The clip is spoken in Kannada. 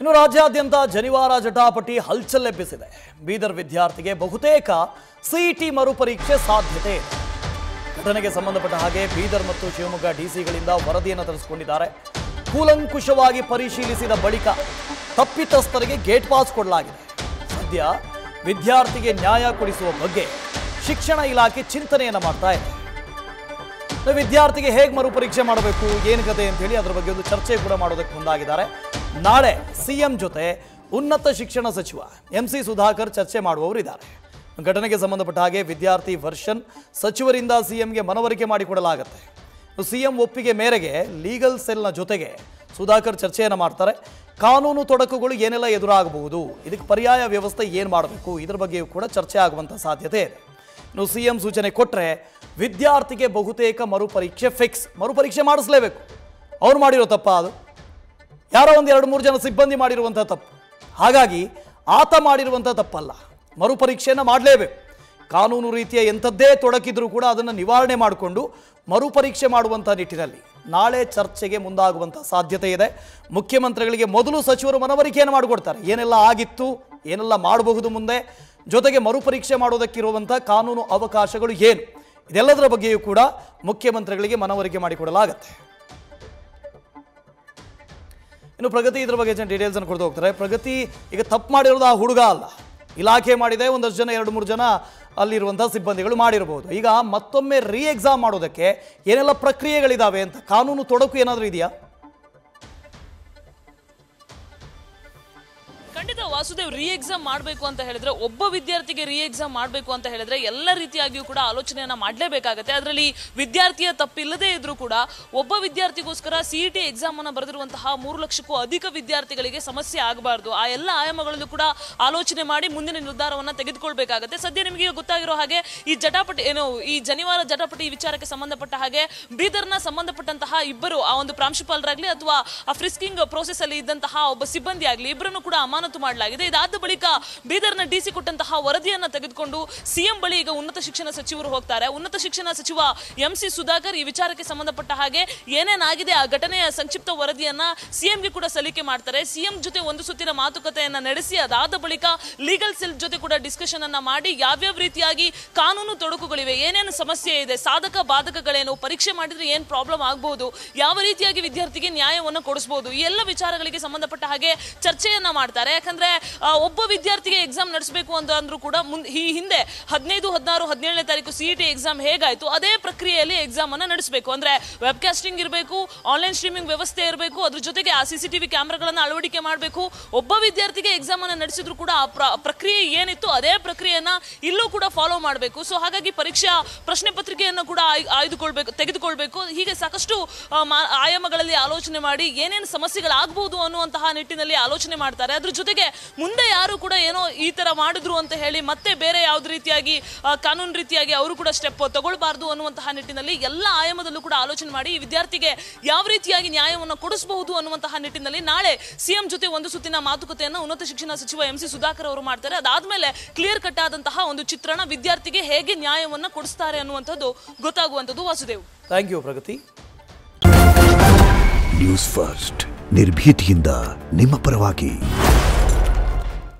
ಇನ್ನು ರಾಜ್ಯಾದ್ಯಂತ ಜನಿವಾರ ಜಟಾಪಟಿ ಹಲ್ಚಲ್ ಎಬ್ಬಿಸಿದೆ. ಬೀದರ್ ವಿದ್ಯಾರ್ಥಿಗೆ ಬಹುತೇಕ ಸಿಇಟಿ ಮರುಪರೀಕ್ಷೆ ಸಾಧ್ಯತೆ ಇದೆ. ಘಟನೆಗೆ ಸಂಬಂಧಪಟ್ಟ ಹಾಗೆ ಬೀದರ್ ಮತ್ತು ಶಿವಮೊಗ್ಗ ಡಿಸಿಗಳಿಂದ ವರದಿಯನ್ನು ತರಿಸಿಕೊಂಡಿದ್ದಾರೆ. ಕೂಲಂಕುಷವಾಗಿ ಪರಿಶೀಲಿಸಿದ ಬಳಿಕ ತಪ್ಪಿತಸ್ಥರಿಗೆ ಗೇಟ್ ಪಾಸ್ ಕೊಡಲಾಗಿದೆ. ಸದ್ಯ ವಿದ್ಯಾರ್ಥಿಗೆ ನ್ಯಾಯ ಕೊಡಿಸುವ ಬಗ್ಗೆ ಶಿಕ್ಷಣ ಇಲಾಖೆ ಚಿಂತನೆಯನ್ನು ಮಾಡ್ತಾ ಇದೆ. ವಿದ್ಯಾರ್ಥಿಗೆ ಹೇಗೆ ಮರುಪರೀಕ್ಷೆ ಮಾಡಬೇಕು, ಏನು ಕತೆ ಅಂತ ಹೇಳಿ ಅದರ ಬಗ್ಗೆ ಒಂದು ಚರ್ಚೆ ಕೂಡ ಮಾಡೋದಕ್ಕೆ ಮುಂದಾಗಿದ್ದಾರೆ. ನಾಳೆ ಸಿಎಂ ಜೊತೆ ಉನ್ನತ ಶಿಕ್ಷಣ ಸಚಿವ MC ಸುಧಾಕರ್ ಚರ್ಚೆ ಮಾಡುವವರಿದ್ದಾರೆ. ಘಟನೆಗೆ ಸಂಬಂಧಪಟ್ಟ ಹಾಗೆ ವಿದ್ಯಾರ್ಥಿ ವರ್ಷನ್ ಸಚಿವರಿಂದ ಸಿಎಂಗೆ ಮನವರಿಕೆ ಮಾಡಿಕೊಡಲಾಗುತ್ತೆ. ಸಿಎಂ ಒಪ್ಪಿಗೆ ಮೇರೆಗೆ ಲೀಗಲ್ ಸೆಲ್ನ ಜೊತೆಗೆ ಸುಧಾಕರ್ ಚರ್ಚೆಯನ್ನು ಮಾಡ್ತಾರೆ. ಕಾನೂನು ತೊಡಕುಗಳು ಏನೆಲ್ಲ ಎದುರಾಗಬಹುದು, ಇದಕ್ಕೆ ಪರ್ಯಾಯ ವ್ಯವಸ್ಥೆ ಏನು ಮಾಡಬೇಕು, ಇದರ ಬಗ್ಗೆಯೂ ಕೂಡ ಚರ್ಚೆ ಆಗುವಂಥ ಸಾಧ್ಯತೆ ಇದೆ. ಇನ್ನು ಸಿಎಂ ಸೂಚನೆ ಕೊಟ್ಟರೆ ವಿದ್ಯಾರ್ಥಿಗೆ ಬಹುತೇಕ ಮರುಪರೀಕ್ಷೆ ಫಿಕ್ಸ್. ಮರುಪರೀಕ್ಷೆ ಮಾಡಿಸಲೇಬೇಕು. ಅವ್ರು ಮಾಡಿರೋ ತಪ್ಪ ಅದು, ಯಾರೋ ಒಂದು 2-3 ಜನ ಸಿಬ್ಬಂದಿ ಮಾಡಿರುವಂಥ ತಪ್ಪು. ಹಾಗಾಗಿ ಆತ ಮಾಡಿರುವಂಥ ತಪ್ಪಲ್ಲ, ಮರುಪರೀಕ್ಷೆಯನ್ನು ಮಾಡಲೇಬೇಕು. ಕಾನೂನು ರೀತಿಯ ಎಂಥದ್ದೇ ತೊಡಕಿದ್ರೂ ಕೂಡ ಅದನ್ನು ನಿವಾರಣೆ ಮಾಡಿಕೊಂಡು ಮರುಪರೀಕ್ಷೆ ಮಾಡುವಂಥ ನಿಟ್ಟಿನಲ್ಲಿ ನಾಳೆ ಚರ್ಚೆಗೆ ಮುಂದಾಗುವಂಥ ಸಾಧ್ಯತೆ ಇದೆ. ಮುಖ್ಯಮಂತ್ರಿಗಳಿಗೆ ಮೊದಲು ಸಚಿವರು ಮನವರಿಕೆಯನ್ನು ಮಾಡಿಕೊಡ್ತಾರೆ, ಏನೆಲ್ಲ ಆಗಿತ್ತು, ಏನೆಲ್ಲ ಮಾಡಬಹುದು ಮುಂದೆ, ಜೊತೆಗೆ ಮರುಪರೀಕ್ಷೆ ಮಾಡೋದಕ್ಕಿರುವಂಥ ಕಾನೂನು ಅವಕಾಶಗಳು ಏನು, ಇದೆಲ್ಲದರ ಬಗ್ಗೆಯೂ ಕೂಡ ಮುಖ್ಯಮಂತ್ರಿಗಳಿಗೆ ಮನವರಿಕೆ ಮಾಡಿಕೊಡಲಾಗುತ್ತೆ. ಇನ್ನು ಪ್ರಗತಿ ಇದರ ಬಗ್ಗೆ ಡೀಟೇಲ್ಸ್ ಅನ್ನು ಕೊಡ್ತಾ ಹೋಗ್ತಾರೆ. ಪ್ರಗತಿ, ಈಗ ತಪ್ಪು ಮಾಡಿರೋದು ಆ ಹುಡುಗ ಅಲ್ಲ, ಇಲಾಖೆ ಮಾಡಿದೆ. ಒಂದಷ್ಟು ಜನ 2-3 ಜನ ಅಲ್ಲಿರುವಂಥ ಸಿಬ್ಬಂದಿಗಳು ಮಾಡಿರಬಹುದು. ಈಗ ಮತ್ತೊಮ್ಮೆ ಎಕ್ಸಾಮ್ ಮಾಡೋದಕ್ಕೆ ಏನೆಲ್ಲ ಪ್ರಕ್ರಿಯೆಗಳಿದಾವೆ ಅಂತ ಕಾನೂನು ತೊಡಕು ಏನಾದರೂ ಇದೆಯಾ? ಖಂಡಿತ ವಾಸುದೇವ್, ಎಕ್ಸಾಮ್ ಮಾಡಬೇಕು ಅಂತ ಹೇಳಿದ್ರೆ, ಒಬ್ಬ ವಿದ್ಯಾರ್ಥಿಗೆ ಎಕ್ಸಾಮ್ ಮಾಡಬೇಕು ಅಂತ ಹೇಳಿದ್ರೆ ಎಲ್ಲ ರೀತಿಯಾಗಿಯೂ ಕೂಡ ಆಲೋಚನೆಯನ್ನ ಮಾಡಲೇಬೇಕಾಗುತ್ತೆ. ಅದರಲ್ಲಿ ವಿದ್ಯಾರ್ಥಿಯ ತಪ್ಪಿಲ್ಲದೆ ಇದ್ರೂ ಕೂಡ ಒಬ್ಬ ವಿದ್ಯಾರ್ಥಿಗೋಸ್ಕರ CET ಎಕ್ಸಾಮ್ ಅನ್ನು ಬರೆದಿರುವಂತಹ 3 ಲಕ್ಷಕ್ಕೂ ಅಧಿಕ ವಿದ್ಯಾರ್ಥಿಗಳಿಗೆ ಸಮಸ್ಯೆ ಆಗಬಾರ್ದು. ಆ ಎಲ್ಲ ಆಯಾಮಗಳಲ್ಲೂ ಕೂಡ ಆಲೋಚನೆ ಮಾಡಿ ಮುಂದಿನ ನಿರ್ಧಾರವನ್ನ ತೆಗೆದುಕೊಳ್ಬೇಕಾಗುತ್ತೆ. ಸದ್ಯ ನಿಮಗೆ ಗೊತ್ತಾಗಿರೋ ಹಾಗೆ ಈ ಜನಿವಾರ ಜಟಾಪಟಿ ವಿಚಾರಕ್ಕೆ ಸಂಬಂಧಪಟ್ಟ ಹಾಗೆ ಬೀದರ್ನ ಸಂಬಂಧಪಟ್ಟಂತಹ ಇಬ್ಬರು, ಆ ಒಂದು ಪ್ರಾಂಶುಪಾಲರಾಗ್ಲಿ ಅಥವಾ ಆ ಫ್ರಿಸ್ಕಿಂಗ್ ಪ್ರೋಸೆಸ್ ಅಲ್ಲಿ ಇದ್ದಂತಹ ಒಬ್ಬ ಸಿಬ್ಬಂದಿ ಆಗಲಿ, ಇಬ್ಬರನ್ನು ಕೂಡ ಅಮಾನತು ಮಾಡಲಾಗಿದೆ. ಇದಾದ ಬಳಿಕ ಬೀದರ್ನ DC ಕೊಟ್ಟಂತಹ ವರದಿಯನ್ನ ತೆಗೆದುಕೊಂಡು ಸಿಎಂ ಬಳಿ ಈಗ ಉನ್ನತ ಶಿಕ್ಷಣ ಸಚಿವರು ಹೋಗ್ತಾರೆ. ಉನ್ನತ ಶಿಕ್ಷಣ ಸಚಿವ MC ಸುಧಾಕರ್ ಈ ವಿಚಾರಕ್ಕೆ ಸಂಬಂಧಪಟ್ಟ ಹಾಗೆ ಏನೇನಾಗಿದೆ ಆ ಘಟನೆಯ ಸಂಕ್ಷಿಪ್ತ ವರದಿಯನ್ನ ಸಿಎಂಗೆ ಕೂಡ ಸಲ್ಲಿಕೆ ಮಾಡ್ತಾರೆ. ಸಿಎಂ ಜೊತೆ ಒಂದು ಸುತ್ತಿನ ಮಾತುಕತೆಯನ್ನ ನಡೆಸಿ ಅದಾದ ಬಳಿಕ ಲೀಗಲ್ ಸೆಲ್ ಜೊತೆ ಕೂಡ ಡಿಸ್ಕಷನ್ ಅನ್ನ ಮಾಡಿ ಯಾವ್ಯಾವ ರೀತಿಯಾಗಿ ಕಾನೂನು ತೊಡಕುಗಳಿವೆ, ಏನೇನು ಸಮಸ್ಯೆ ಇದೆ, ಸಾಧಕ ಬಾಧಕಗಳೇನು, ಪರೀಕ್ಷೆ ಮಾಡಿದ್ರೆ ಏನ್ ಪ್ರಾಬ್ಲಮ್ ಆಗಬಹುದು, ಯಾವ ರೀತಿಯಾಗಿ ವಿದ್ಯಾರ್ಥಿಗೆ ನ್ಯಾಯವನ್ನು ಕೊಡಿಸಬಹುದು, ಈ ಎಲ್ಲ ವಿಚಾರಗಳಿಗೆ ಸಂಬಂಧಪಟ್ಟ ಹಾಗೆ ಚರ್ಚೆಯನ್ನ ಮಾಡ್ತಾರೆ. ಯಾಕಂದ್ರೆ ಒಬ್ಬ ವಿದ್ಯಾರ್ಥಿಗೆ ಎಕ್ಸಾಮ್ ನಡೆಸಬೇಕು ಅಂತ ಅಂದ್ರೂ ಕೂಡ ಈ ಹಿಂದೆ 15, 16, 17ನೇ ತಾರೀಕು CET ಎಕ್ಸಾಮ್ ಹೇಗಾಯ್ತು ಅದೇ ಪ್ರಕ್ರಿಯೆಯಲ್ಲಿ ಎಕ್ಸಾಮ್ ಅನ್ನ ನಡೆಸಬೇಕು. ಅಂದ್ರೆ ವೆಬ್ಕಾಸ್ಟಿಂಗ್ ಇರಬೇಕು, ಆನ್ಲೈನ್ ಸ್ಟ್ರೀಮಿಂಗ್ ವ್ಯವಸ್ಥೆ ಇರಬೇಕು, ಅದ್ರ ಜೊತೆಗೆ ಆ CCTV ಕ್ಯಾಮೆರಾಗಳನ್ನ ಅಳವಡಿಕೆ ಮಾಡಬೇಕು. ಒಬ್ಬ ವಿದ್ಯಾರ್ಥಿಗೆ ಎಕ್ಸಾಮ್ ಅನ್ನ ನಡೆಸಿದ್ರು ಕೂಡ ಆ ಪ್ರಕ್ರಿಯೆ ಏನಿತ್ತು ಅದೇ ಪ್ರಕ್ರಿಯೆಯನ್ನ ಇಲ್ಲೂ ಕೂಡ ಫಾಲೋ ಮಾಡಬೇಕು. ಸೊ ಹಾಗಾಗಿ ಪರೀಕ್ಷಾ ಪ್ರಶ್ನೆ ಪತ್ರಿಕೆಯನ್ನು ಕೂಡ ತೆಗೆದುಕೊಳ್ಬೇಕು. ಹೀಗೆ ಸಾಕಷ್ಟು ಆಯಾಮಗಳಲ್ಲಿ ಆಲೋಚನೆ ಮಾಡಿ ಏನೇನು ಸಮಸ್ಯೆಗಳಾಗಬಹುದು ಅನ್ನುವಂತಹ ನಿಟ್ಟಿನಲ್ಲಿ ಆಲೋಚನೆ ಮಾಡ್ತಾರೆ. ಅದ್ರ ಜೊತೆಗೆ ಮುಂದೆ ಯಾರು ಕೂಡ ಏನೋ ಈ ತರ ಮಾಡಿದ್ರು ಅಂತ ಹೇಳಿ ಮತ್ತೆ ಬೇರೆ ಯಾವ್ದು ರೀತಿಯಾಗಿ ಕಾನೂನು ರೀತಿಯಾಗಿ ಅವರು ಕೂಡ ಸ್ಟೆಪ್ ತಗೊಳ್ಬಾರ್ದು ಅನ್ನುವಂತಹ ನಿಟ್ಟಿನಲ್ಲಿ ಎಲ್ಲ ಆಯಾಮದಲ್ಲೂ ಕೂಡ ಆಲೋಚನೆ ಮಾಡಿ ಈ ವಿದ್ಯಾರ್ಥಿಗೆ ಯಾವ ರೀತಿಯಾಗಿ ನ್ಯಾಯವನ್ನು ಕೊಡಿಸಬಹುದು ಅನ್ನುವಂತಹ ನಿಟ್ಟಿನಲ್ಲಿ ನಾಳೆ ಸಿಎಂ ಜೊತೆ ಒಂದು ಸುತ್ತಿನ ಮಾತುಕತೆಯನ್ನು ಉನ್ನತ ಶಿಕ್ಷಣ ಸಚಿವ MC ಸುಧಾಕರ್ ಅವರು ಮಾಡ್ತಾರೆ. ಅದಾದ್ಮೇಲೆ ಕ್ಲಿಯರ್ ಕಟ್ ಆದಂತಹ ಒಂದು ಚಿತ್ರಣ, ವಿದ್ಯಾರ್ಥಿಗೆ ಹೇಗೆ ನ್ಯಾಯವನ್ನ ಕೊಡಿಸ್ತಾರೆ ಅನ್ನುವಂಥದ್ದು ಗೊತ್ತಾಗುವಂಥದ್ದು. Vasudev, thank you Pragati. News first, ನಿರ್ಭೀತಿಯಿಂದ ನಿಮ್ಮ ಪರವಾಗಿ.